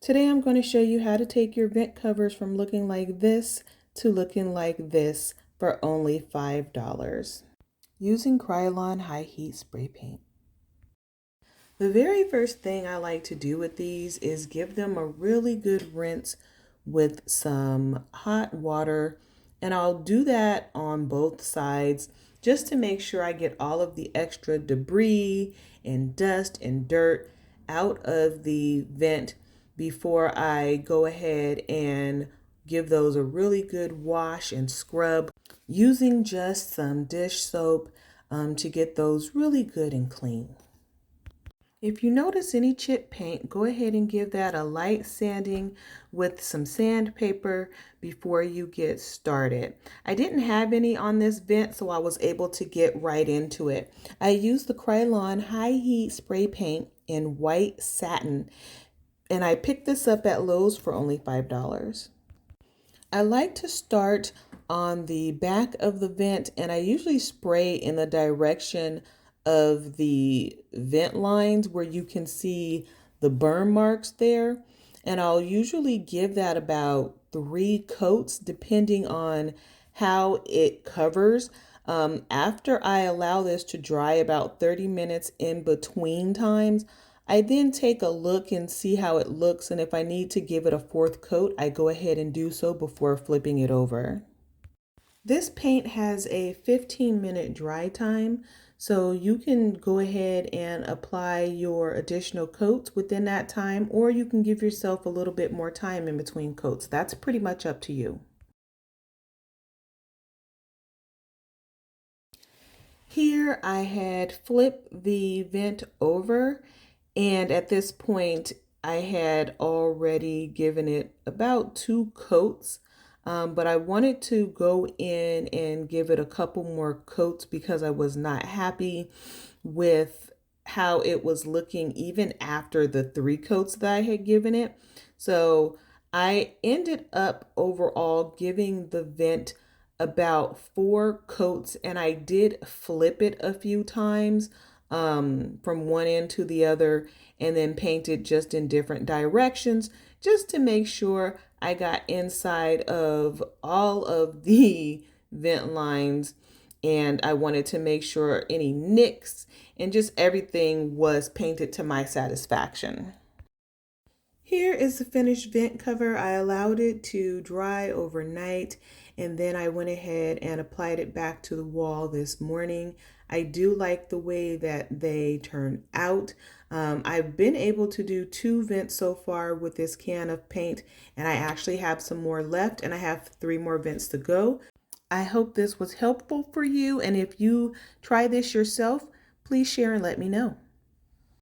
Today I'm going to show you how to take your vent covers from looking like this to looking like this for only $5 using Krylon High Heat spray paint. The very first thing I like to do with these is give them a really good rinse with some hot water, and I'll do that on both sides just to make sure I get all of the extra debris and dust and dirt out of the vent before I go ahead and give those a really good wash and scrub using just some dish soap to get those really good and clean. If you notice any chip paint, go ahead and give that a light sanding with some sandpaper before you get started. I didn't have any on this vent, so I was able to get right into it. I used the Krylon High Heat spray paint in white satin, and I picked this up at Lowe's for only $5. I like to start on the back of the vent, and I usually spray in the direction of the vent lines where you can see the burn marks there. And I'll usually give that about 3 coats depending on how it covers. After I allow this to dry about 30 minutes in between times, I then take a look and see how it looks, and if I need to give it a 4th coat, I go ahead and do so before flipping it over. This paint has a 15-minute dry time, so you can go ahead and apply your additional coats within that time, or you can give yourself a little bit more time in between coats. That's pretty much up to you. Here I had flipped the vent over, and at this point I had already given it about 2 coats, but I wanted to go in and give it a couple more coats because I was not happy with how it was looking even after the 3 coats that I had given it. So I ended up overall giving the vent about 4 coats, and I did flip it a few times from one end to the other, and then painted just in different directions just to make sure I got inside of all of the vent lines, and I wanted to make sure any nicks and just everything was painted to my satisfaction. Here is the finished vent cover. I allowed it to dry overnight, and then I went ahead and applied it back to the wall this morning. I do like the way that they turn out. I've been able to do 2 vents so far with this can of paint, and I actually have some more left, and I have 3 more vents to go. I hope this was helpful for you, and if you try this yourself, please share and let me know.